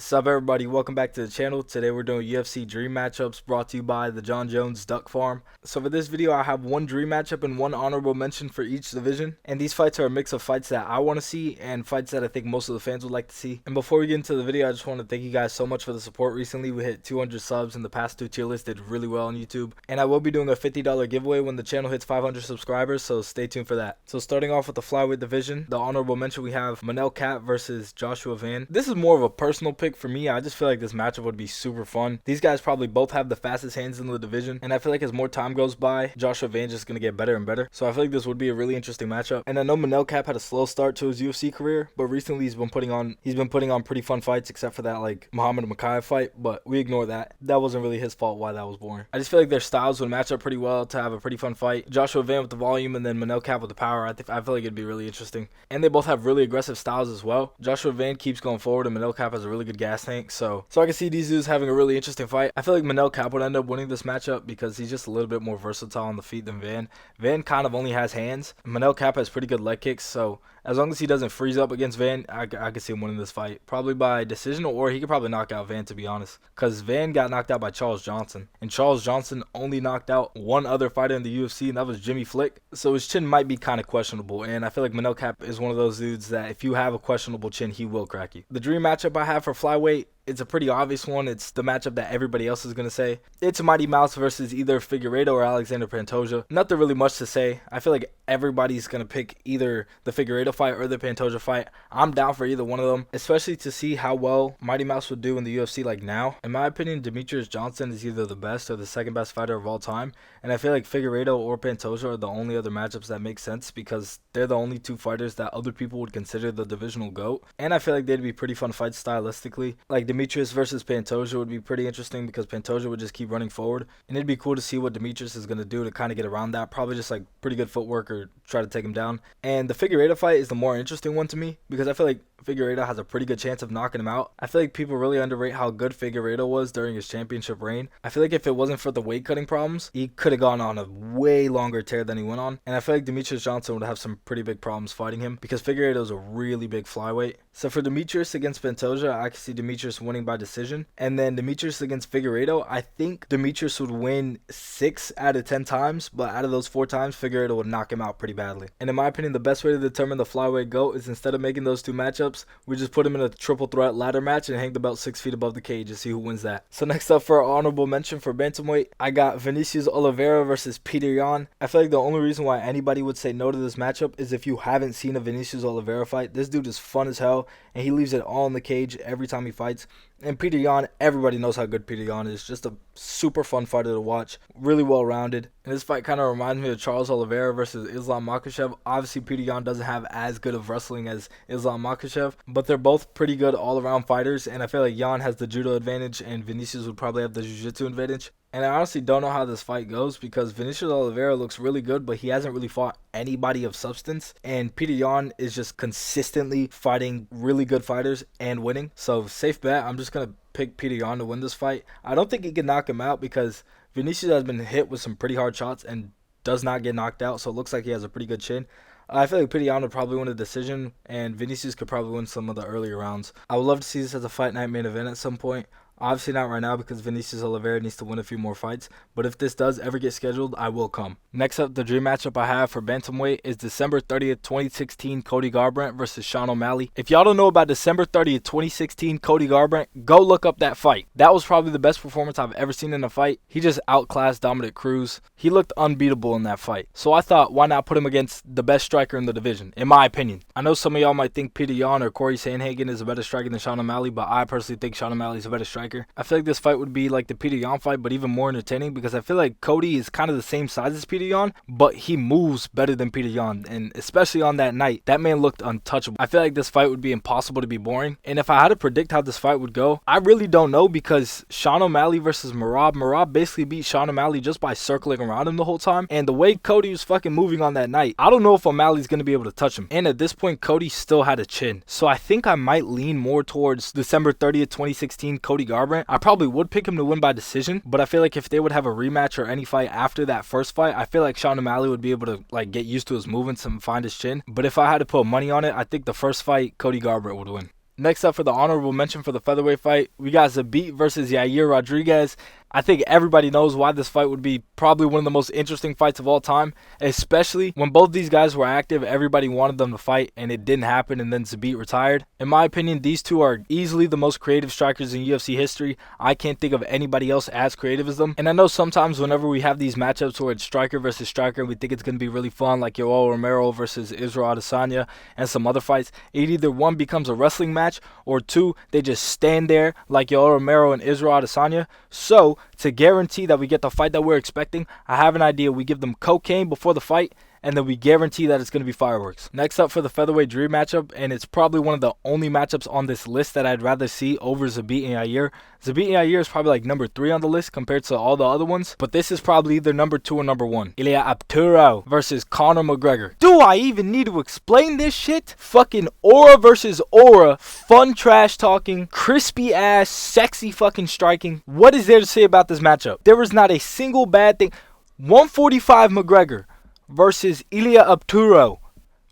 Sup everybody, welcome back to the channel. Today we're doing UFC Dream Matchups brought to you by the Jon Jones Duck Farm. So for this video I have one dream matchup and one honorable mention for each division. And these fights are a mix of fights that I want to see and fights that I think most of the fans would like to see. And before we get into the video, I just want to thank you guys so much for the support recently. We hit 200 subs and the past two tier lists did really well on YouTube. And I will be doing a $50 giveaway when the channel hits 500 subscribers, so stay tuned for that. So starting off with the flyweight division, the honorable mention we have Manel Kape versus Joshua Van. This is more of a personal pick for me. I just feel like this matchup would be super fun. These guys probably both have the fastest hands in the division, and I feel like as more time goes by, Joshua Van's just gonna get better and better. So I feel like this would be a really interesting matchup. And I know Manel Kape had a slow start to his UFC career, but recently he's been putting on pretty fun fights, except for that like Magomed and Magomed fight. But we ignore that. That wasn't really his fault why that was boring. I just feel like their styles would match up pretty well to have a pretty fun fight. Joshua Van with the volume and then Manel Kape with the power. I feel like it'd be really interesting. And they both have really aggressive styles as well. Joshua Van keeps going forward and Manel Kape has a really good gas tank. So I can see these dudes having a really interesting fight. I feel like Manel Kape would end up winning this matchup because he's just a little bit more versatile on the feet than Van. Van kind of only has hands. Manel Kape has pretty good leg kicks, so as long as he doesn't freeze up against Van, I could see him winning this fight. Probably by decision, or he could probably knock out Van, to be honest. Because Van got knocked out by Charles Johnson. And Charles Johnson only knocked out one other fighter in the UFC, and that was Jimmy Flick. So his chin might be kind of questionable. And I feel like Manel Kape is one of those dudes that if you have a questionable chin, he will crack you. The dream matchup I have for flyweight, it's a pretty obvious one. It's the matchup that everybody else is going to say. It's Mighty Mouse versus either Figueiredo or Alexander Pantoja. Nothing really much to say. I feel like everybody's going to pick either the Figueiredo fight or the Pantoja fight. I'm down for either one of them, especially to see how well Mighty Mouse would do in the UFC like now. In my opinion, Demetrius Johnson is either the best or the second best fighter of all time. And I feel like Figueiredo or Pantoja are the only other matchups that make sense because they're the only two fighters that other people would consider the divisional GOAT. And I feel like they'd be pretty fun fights stylistically. Like Demetrius versus Pantoja would be pretty interesting because Pantoja would just keep running forward. And it'd be cool to see what Demetrius is going to do to kind of get around that. Probably just like pretty good footwork or try to take him down. And the Figueiredo fight is the more interesting one to me because I feel like Figueiredo has a pretty good chance of knocking him out. I feel like people really underrate how good Figueiredo was during his championship reign. I feel like if it wasn't for the weight cutting problems, he could have gone on a way longer tear than he went on. And I feel like Demetrius Johnson would have some pretty big problems fighting him because Figueiredo is a really big flyweight. So for Demetrius against Pantoja, I can see Demetrius winning by decision. And then Demetrius against Figueiredo, I think Demetrius would win 6 out of 10 times, but out of those 4 times, Figueiredo would knock him out pretty badly. And in my opinion, the best way to determine the flyweight GOAT is instead of making those two matchups, we just put him in a triple threat ladder match and hang the belt 6 feet above the cage and see who wins that. So next up for our honorable mention for Bantamweight, I got Vinicius Oliveira versus Peter Yan. I feel like the only reason why anybody would say no to this matchup is if you haven't seen a Vinicius Oliveira fight. This dude is fun as hell and he leaves it all in the cage every time he fights. And Peter Yan, everybody knows how good Peter Yan is. Just a super fun fighter to watch. Really well-rounded. And this fight kind of reminds me of Charles Oliveira versus Islam Makhachev. Obviously, Peter Yan doesn't have as good of wrestling as Islam Makhachev, but they're both pretty good all-around fighters. And I feel like Yan has the judo advantage and Vinicius would probably have the jiu-jitsu advantage. And I honestly don't know how this fight goes because Vinicius Oliveira looks really good, but he hasn't really fought anybody of substance. And Peter Yan is just consistently fighting really good fighters and winning. So safe bet, I'm just going to pick Peter Yan to win this fight. I don't think he can knock him out because Vinicius has been hit with some pretty hard shots and does not get knocked out. So it looks like he has a pretty good chin. I feel like Peter Yan would probably win a decision and Vinicius could probably win some of the earlier rounds. I would love to see this as a fight night main event at some point. Obviously not right now because Vinicius Oliveira needs to win a few more fights. But if this does ever get scheduled, I will come. Next up, the dream matchup I have for Bantamweight is December 30th, 2016 Cody Garbrandt versus Sean O'Malley. If y'all don't know about December 30th, 2016 Cody Garbrandt, go look up that fight. That was probably the best performance I've ever seen in a fight. He just outclassed Dominic Cruz. He looked unbeatable in that fight. So I thought, why not put him against the best striker in the division, in my opinion. I know some of y'all might think Peter Yan or Corey Sandhagen is a better striker than Sean O'Malley, but I personally think Sean O'Malley is a better striker. I feel like this fight would be like the Peter Yan fight, but even more entertaining because I feel like Cody is kind of the same size as Peter Yan, but he moves better than Peter Yan, and especially on that night, that man looked untouchable. I feel like this fight would be impossible to be boring, and if I had to predict how this fight would go, I really don't know because Sean O'Malley versus Merab basically beat Sean O'Malley just by circling around him the whole time, and the way Cody was fucking moving on that night, I don't know if O'Malley's going to be able to touch him, and at this point, Cody still had a chin, so I think I might lean more towards December 30th, 2016 Cody Garbrandt. I probably would pick him to win by decision, but I feel like if they would have a rematch or any fight after that first fight, I feel like Sean O'Malley would be able to like get used to his movements and find his chin. But if I had to put money on it, I think the first fight Cody Garbrandt would win. Next up for the honorable mention for the featherweight fight, we got Zabit versus Yair Rodriguez. I think everybody knows why this fight would be probably one of the most interesting fights of all time, especially when both these guys were active. Everybody wanted them to fight, and it didn't happen, and then Zabit retired. In my opinion, these two are easily the most creative strikers in UFC history. I can't think of anybody else as creative as them. And I know sometimes whenever we have these matchups where it's striker versus striker, we think it's going to be really fun, like Yoel Romero versus Israel Adesanya and some other fights. It either one becomes a wrestling match, or two, they just stand there like Yoel Romero and Israel Adesanya. So, to guarantee that we get the fight that we're expecting, I have an idea. We give them cocaine before the fight, and then we guarantee that it's going to be fireworks. Next up for the featherweight dream matchup, and it's probably one of the only matchups on this list that I'd rather see over Zabit and Yair. Zabit and Yair is probably like number 3 on the list compared to all the other ones, but this is probably either number 2 or number 1. Ilia Abura versus Conor McGregor. Do I even need to explain this shit? Fucking aura versus aura, fun trash talking, crispy ass, sexy fucking striking. What is there to say about this matchup? There is not a single bad thing. 145 McGregor versus Ilia Abura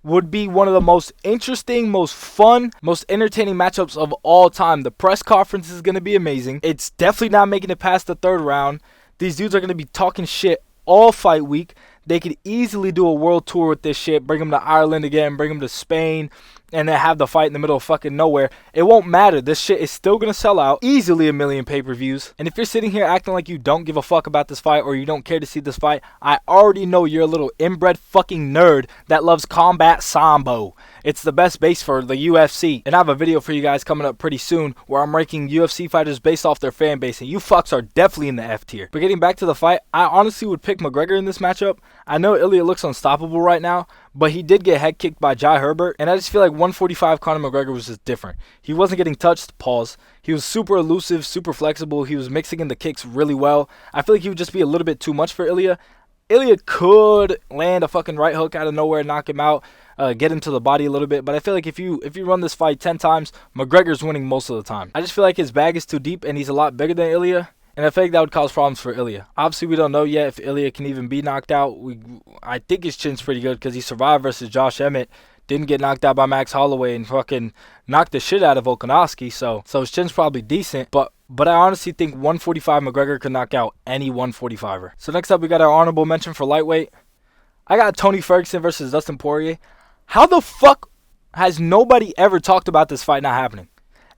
would be one of the most interesting, most fun, most entertaining matchups of all time. The press conference is going to be amazing. It's definitely not making it past the 3rd round. These dudes are going to be talking shit all fight week. They could easily do a world tour with this shit, bring them to Ireland again, bring them to Spain, and then have the fight in the middle of fucking nowhere. It won't matter. This shit is still going to sell out. Easily 1 million pay-per-views. And if you're sitting here acting like you don't give a fuck about this fight or you don't care to see this fight, I already know you're a little inbred fucking nerd that loves combat sambo. It's the best base for the UFC. And I have a video for you guys coming up pretty soon where I'm ranking UFC fighters based off their fan base. And you fucks are definitely in the F tier. But getting back to the fight, I honestly would pick McGregor in this matchup. I know Ilya looks unstoppable right now, but he did get head kicked by Jai Herbert. And I just feel like 145 Conor McGregor was just different. He wasn't getting touched, pause. He was super elusive, super flexible. He was mixing in the kicks really well. I feel like he would just be a little bit too much for Ilya. Ilya could land a fucking right hook out of nowhere, knock him out, get him to the body a little bit. But I feel like if you run this fight 10 times, McGregor's winning most of the time. I just feel like his bag is too deep and he's a lot bigger than Ilya. And I feel like that would cause problems for Ilya. Obviously, we don't know yet if Ilya can even be knocked out. I think his chin's pretty good because he survived versus Josh Emmett. Didn't get knocked out by Max Holloway and fucking knocked the shit out of Volkanovski. So his chin's probably decent. But I honestly think 145 McGregor could knock out any 145er. So next up, we got our honorable mention for lightweight. I got Tony Ferguson versus Dustin Poirier. How the fuck has nobody ever talked about this fight not happening?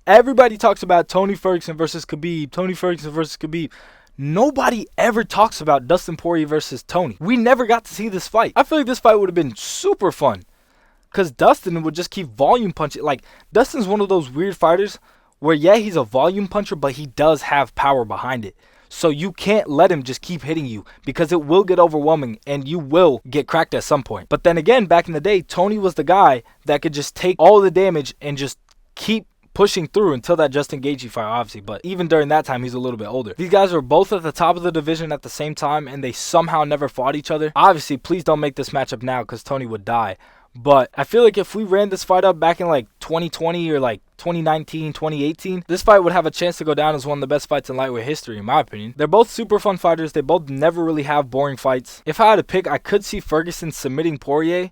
Everybody talks about Tony Ferguson versus Khabib. Tony Ferguson versus Khabib. Nobody ever talks about Dustin Poirier versus Tony. We never got to see this fight. I feel like this fight would have been super fun. Because Dustin would just keep volume punching. Like, Dustin's one of those weird fighters where, yeah, he's a volume puncher, but he does have power behind it. So you can't let him just keep hitting you because it will get overwhelming and you will get cracked at some point. But then again, back in the day, Tony was the guy that could just take all the damage and just keep pushing through until that Justin Gaethje fight, obviously. But even during that time, he's a little bit older. These guys are both at the top of the division at the same time, and they somehow never fought each other. Obviously, please don't make this matchup now because Tony would die. But I feel like if we ran this fight up back in like 2020 or like 2019, 2018, this fight would have a chance to go down as one of the best fights in lightweight history, in my opinion. They're both super fun fighters. They both never really have boring fights. If I had to pick, I could see Ferguson submitting Poirier.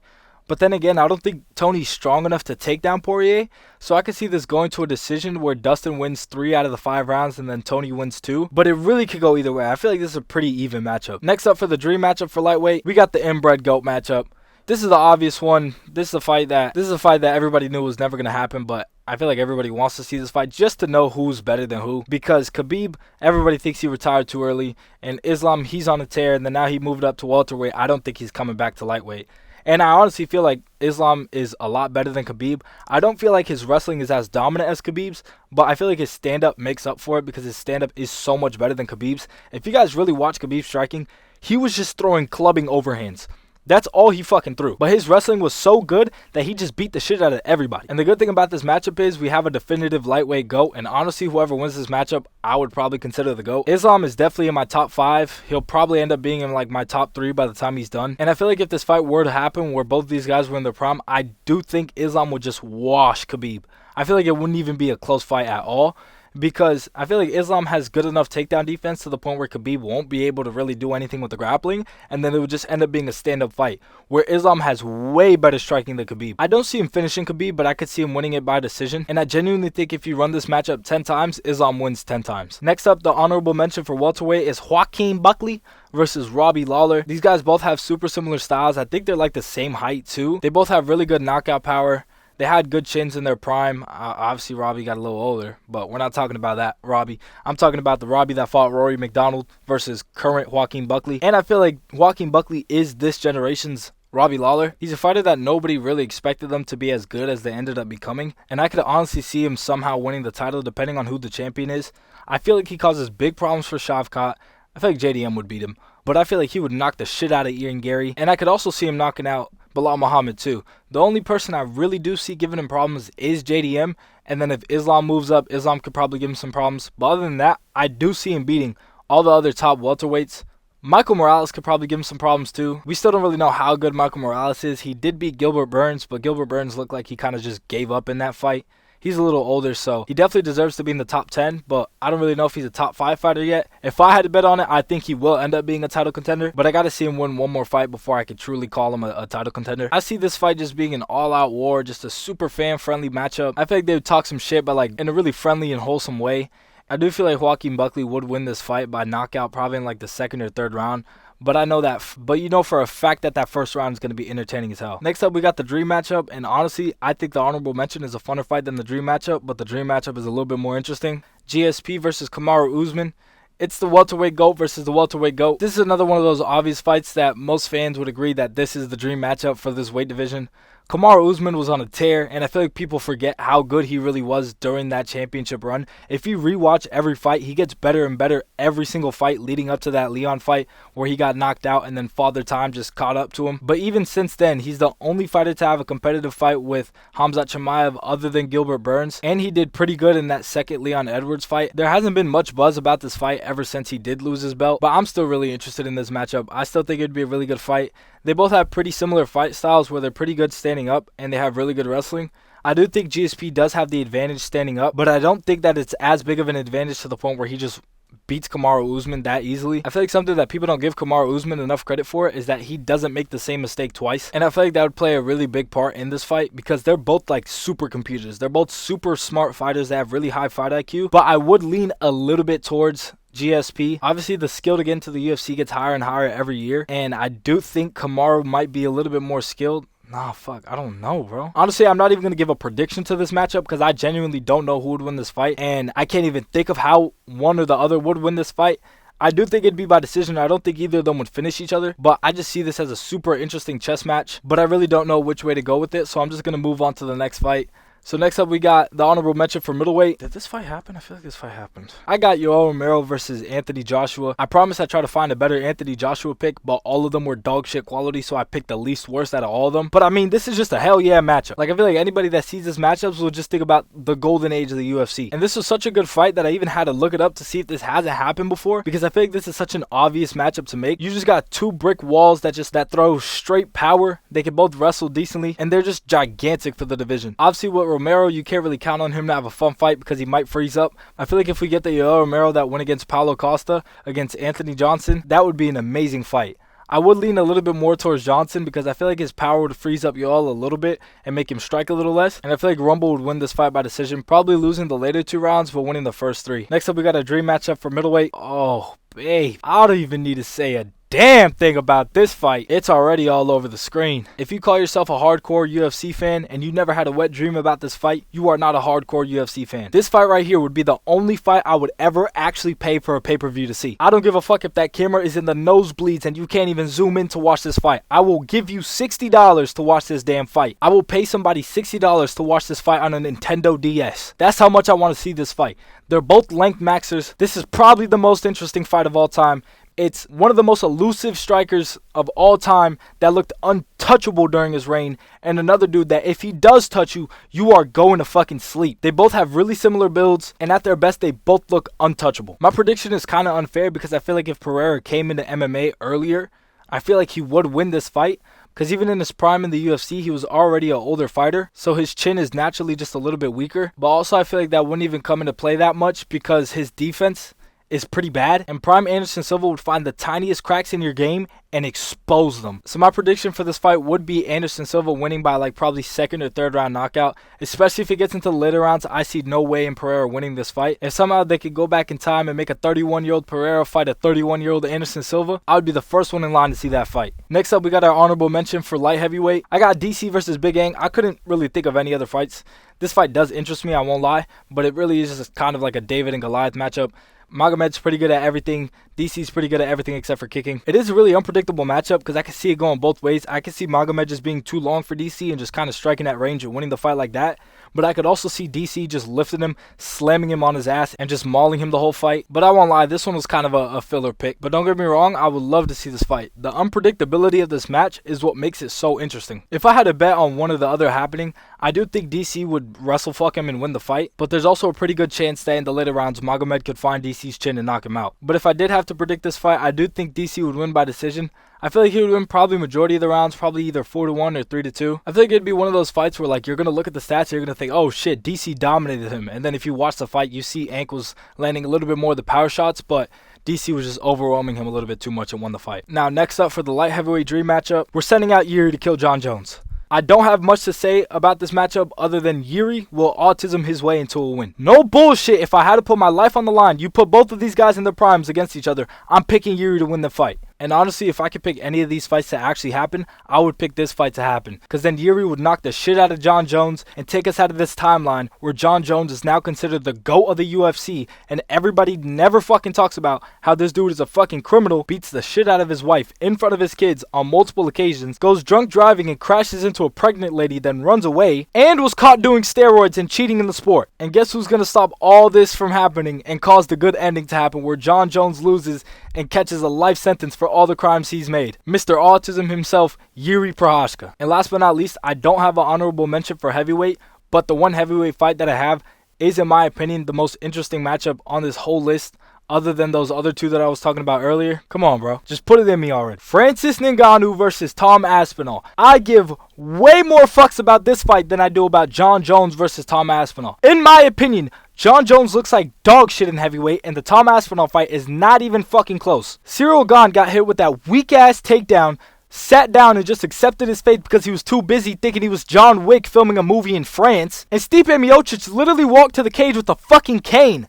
But then again, I don't think Tony's strong enough to take down Poirier. So I could see this going to a decision where Dustin wins 3 out of the 5 rounds and then Tony wins 2. But it really could go either way. I feel like this is a pretty even matchup. Next up for the dream matchup for lightweight, we got the inbred GOAT matchup. This is the obvious one. This is a fight that everybody knew was never going to happen, but I feel like everybody wants to see this fight just to know who's better than who. Because Khabib, everybody thinks he retired too early, and Islam, he's on a tear, and then now he moved up to welterweight. I don't think he's coming back to lightweight. And I honestly feel like Islam is a lot better than Khabib. I don't feel like his wrestling is as dominant as Khabib's, but I feel like his stand-up makes up for it because his stand-up is so much better than Khabib's. If you guys really watch Khabib striking, he was just throwing clubbing overhands. That's all he fucking threw. But his wrestling was so good that he just beat the shit out of everybody. And the good thing about this matchup is we have a definitive lightweight GOAT. And honestly, whoever wins this matchup, I would probably consider the GOAT. Islam is definitely in my top 5. He'll probably end up being in like my top 3 by the time he's done. And I feel like if this fight were to happen where both these guys were in their prime, I do think Islam would just wash Khabib. I feel like it wouldn't even be a close fight at all. because I feel like Islam has good enough takedown defense to the point where Khabib won't be able to really do anything with the grappling, and then it would just end up being a stand-up fight, where Islam has way better striking than Khabib. I don't see him finishing Khabib, but I could see him winning it by decision, and I genuinely think if you run this matchup 10 times, Islam wins 10 times. Next up, the honorable mention for welterweight is Joaquin Buckley versus Robbie Lawler. These guys both have super similar styles. I think they're like the same height too. They both have really good knockout power. They had good chins in their prime. Obviously, Robbie got a little older, but we're not talking about that Robbie. I'm talking about the Robbie that fought Rory McDonald versus current Joaquin Buckley. And I feel like Joaquin Buckley is this generation's Robbie Lawler. He's a fighter that nobody really expected them to be as good as they ended up becoming. And I could honestly see him somehow winning the title depending on who the champion is. I feel like he causes big problems for Shavkat. I feel like JDM would beat him, but I feel like he would knock the shit out of Ian Gary. And I could also see him knocking out Belal Muhammad too. The only person I really do see giving him problems is JDM, and then if Islam moves up, Islam could probably give him some problems. But other than that, I do see him beating all the other top welterweights. Michael Morales could probably give him some problems too. We still don't really know how good Michael Morales is. He did beat Gilbert Burns, but Gilbert Burns looked like he kind of just gave up in that fight. He's a little older, so he definitely deserves to be in the top 10, but I don't really know if he's a top 5 fighter yet. If I had to bet on it, I think he will end up being a title contender, but I got to see him win one more fight before I could truly call him a title contender. I see this fight just being an all-out war, just a super fan-friendly matchup. I feel like they would talk some shit, but like in a really friendly and wholesome way. I do feel like Joaquin Buckley would win this fight by knockout probably in like the 2nd or 3rd round. But I know that, but you know for a fact that that first round is going to be entertaining as hell. Next up, we got the dream matchup, and honestly, I think the honorable mention is a funner fight than the dream matchup, but the dream matchup is a little bit more interesting. GSP versus Kamaru Usman. It's the welterweight GOAT versus the welterweight GOAT. This is another one of those obvious fights that most fans would agree that this is the dream matchup for this weight division. Kamaru Usman was on a tear, and I feel like people forget how good he really was during that championship run. If you rewatch every fight, he gets better and better every single fight leading up to that Leon fight where he got knocked out and then Father Time just caught up to him. But even since then, he's the only fighter to have a competitive fight with Khamzat Chimaev other than Gilbert Burns, and he did pretty good in that second Leon Edwards fight. There hasn't been much buzz about this fight ever since he did lose his belt, but I'm still really interested in this matchup. I still think it'd be a really good fight. They both have pretty similar fight styles where they're pretty good standing up and they have really good wrestling. I do think GSP does have the advantage standing up, but I don't think that it's as big of an advantage to the point where he just beats Kamaru Usman that easily. I feel like something that people don't give Kamaru Usman enough credit for is that he doesn't make the same mistake twice. And I feel like that would play a really big part in this fight because they're both like super computers. They're both super smart fighters that have really high fight IQ, but I would lean a little bit towards GSP. Obviously, the skill to get into the UFC gets higher and higher every year, and I do think Kamaru might be a little bit more skilled. Nah, fuck, I don't know, bro. Honestly, I'm not even going to give a prediction to this matchup because I genuinely don't know who would win this fight, and I can't even think of how one or the other would win this fight. I do think it'd be by decision. I don't think either of them would finish each other, but I just see this as a super interesting chess match, but I really don't know which way to go with it, so I'm just going to move on to the next fight. So next up, we got the honorable mention for middleweight. Did this fight happen? I feel like this fight happened. I got Yoel Romero versus Anthony Joshua. I promise I try to find a better Anthony Joshua pick, but all of them were dog shit quality, so I picked the least worst out of all of them. But I mean, this is just a hell yeah matchup. Like, I feel like anybody that sees this matchup will just think about the golden age of the UFC. And this was such a good fight that I even had to look it up to see if this hasn't happened before, because I feel like this is such an obvious matchup to make. You just got two brick walls that throw straight power. They can both wrestle decently, and they're just gigantic for the division. Obviously, with Romero, you can't really count on him to have a fun fight because he might freeze up. I feel like if we get the Yoel Romero that went against Paulo Costa against Anthony Johnson, that would be an amazing fight. I would lean a little bit more towards Johnson because I feel like his power would freeze up Yoel a little bit and make him strike a little less. And I feel like Rumble would win this fight by decision, probably losing the later 2 rounds but winning the first 3. Next up, we got a dream matchup for middleweight. Oh, babe, I don't even need to say a damn thing about this fight. It's already all over the screen. If you call yourself a hardcore UFC fan and you never had a wet dream about this fight, you are not a hardcore UFC fan. This fight right here would be the only fight I would ever actually pay for a pay-per-view to see. I don't give a fuck if that camera is in the nosebleeds and you can't even zoom in to watch this fight. I will give you $60 to watch this damn fight. I will pay somebody $60 to watch this fight on a Nintendo DS. That's how much I want to see this fight. They're both length maxers. This is probably the most interesting fight of all time. It's one of the most elusive strikers of all time that looked untouchable during his reign, and another dude that if he does touch you, you are going to fucking sleep. They both have really similar builds, and at their best, they both look untouchable. My prediction is kind of unfair because I feel like if Pereira came into MMA earlier, I feel like he would win this fight. because even in his prime in the UFC, he was already an older fighter, so his chin is naturally just a little bit weaker. But also I feel like that wouldn't even come into play that much because his defense is pretty bad, and prime Anderson Silva would find the tiniest cracks in your game and expose them. So my prediction for this fight would be Anderson Silva winning by like probably second or third round knockout, especially if it gets into the later rounds. I see no way in Pereira winning this fight. If somehow they could go back in time and make a 31-year-old Pereira fight a 31-year-old Anderson Silva, I would be the first one in line to see that fight. Next up, we got our honorable mention for light heavyweight. I got DC versus Big Ang. I couldn't really think of any other fights. This fight does interest me, I won't lie, but it really is just kind of like a David and Goliath matchup. Magomed's pretty good at everything. DC's pretty good at everything except for kicking. It is a really unpredictable matchup because I can see it going both ways. I can see Magomed just being too long for DC and just kind of striking that range and winning the fight like that. But I could also see DC just lifting him, slamming him on his ass, and just mauling him the whole fight. But I won't lie, this one was kind of a filler pick. But don't get me wrong, I would love to see this fight. The unpredictability of this match is what makes it so interesting. If I had to bet on one or the other happening, I do think DC would wrestle fuck him and win the fight. But there's also a pretty good chance that in the later rounds, Magomed could find DC's chin and knock him out. But if I did have to predict this fight, I do think DC would win by decision. I feel like he would win probably majority of the rounds, probably either 4-1 or 3-2. I feel like it'd be one of those fights where like you're gonna look at the stats and you're gonna think, oh shit, DC dominated him, and then if you watch the fight, you see Ankles landing a little bit more of the power shots, but DC was just overwhelming him a little bit too much and won the fight. Now next up for the light heavyweight dream matchup, we're sending out Yuri to kill Jon Jones. I don't have much to say about this matchup other than Yuri will autism his way into a win. No bullshit, if I had to put my life on the line, you put both of these guys in their primes against each other, I'm picking Yuri to win the fight. And honestly, if I could pick any of these fights to actually happen, I would pick this fight to happen. Because then Yuri would knock the shit out of Jon Jones and take us out of this timeline where Jon Jones is now considered the GOAT of the UFC. And everybody never fucking talks about how this dude is a fucking criminal, beats the shit out of his wife in front of his kids on multiple occasions, goes drunk driving and crashes into a pregnant lady, then runs away, and was caught doing steroids and cheating in the sport. And guess who's going to stop all this from happening and cause the good ending to happen where Jon Jones loses and catches a life sentence for all the crimes he's made? Mr. Autism himself, Yuri Prochazka. And last but not least, I don't have an honorable mention for heavyweight, but the one heavyweight fight that I have is, in my opinion, the most interesting matchup on this whole list, other than those other two that I was talking about earlier. Come on, bro. Just put it in me already. Francis Ngannou versus Tom Aspenol. I give way more fucks about this fight than I do about Jon Jones versus Tom Aspenol. In my opinion, Jon Jones looks like dog shit in heavyweight, and the Tom Aspinall fight is not even fucking close. Ciryl Gane got hit with that weak-ass takedown, sat down and just accepted his fate because he was too busy thinking he was John Wick filming a movie in France. And Stipe Miocic literally walked to the cage with a fucking cane.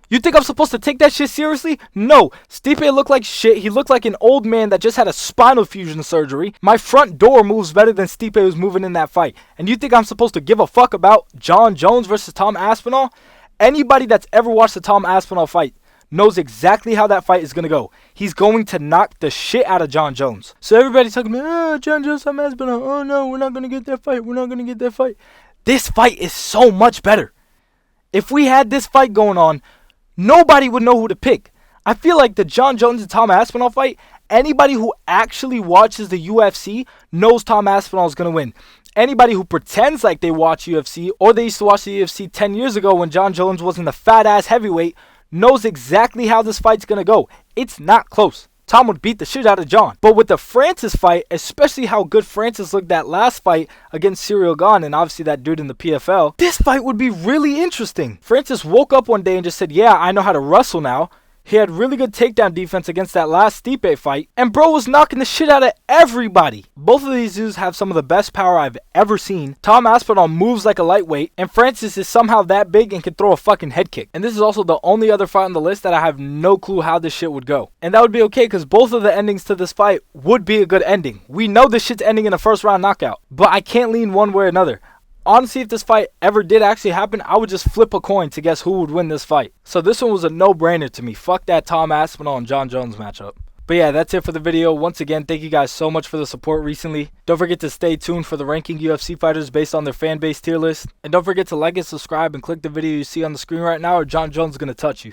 You think I'm supposed to take that shit seriously? No. Stipe looked like shit. He looked like an old man that just had a spinal fusion surgery. My front door moves better than Stipe was moving in that fight. And you think I'm supposed to give a fuck about Jon Jones versus Tom Aspinall? Anybody that's ever watched the Tom Aspinall fight knows exactly how that fight is going to go. He's going to knock the shit out of Jon Jones. So everybody's talking about, oh, Jon Jones, Tom Aspinall. Oh no, we're not going to get that fight. We're not going to get that fight. This fight is so much better. If we had this fight going on, nobody would know who to pick. I feel like the Jon Jones and Tom Aspinall fight, anybody who actually watches the UFC knows Tom Aspinall is going to win. Anybody who pretends like they watch UFC or they used to watch the UFC 10 years ago when Jon Jones wasn't a fat-ass heavyweight knows exactly how this fight's going to go. It's not close. Tom would beat the shit out of Jon. But with the Francis fight, especially how good Francis looked that last fight against Ciryl Gane and obviously that dude in the PFL, this fight would be really interesting. Francis woke up one day and just said, yeah, I know how to wrestle now. He had really good takedown defense against that last Stipe fight, and bro was knocking the shit out of everybody. Both of these dudes have some of the best power I've ever seen. Tom Aspinall moves like a lightweight, and Francis is somehow that big and can throw a fucking head kick. And this is also the only other fight on the list that I have no clue how this shit would go. And that would be okay because both of the endings to this fight would be a good ending. We know this shit's ending in a first round knockout, but I can't lean one way or another. Honestly, if this fight ever did actually happen, I would just flip a coin to guess who would win this fight. So this one was a no-brainer to me. Fuck that Tom Aspinall and Jon Jones matchup. But yeah, that's it for the video. Once again, thank you guys so much for the support recently. Don't forget to stay tuned for the ranking UFC fighters based on their fan base tier list. And don't forget to like and subscribe and click the video you see on the screen right now or Jon Jones is going to touch you.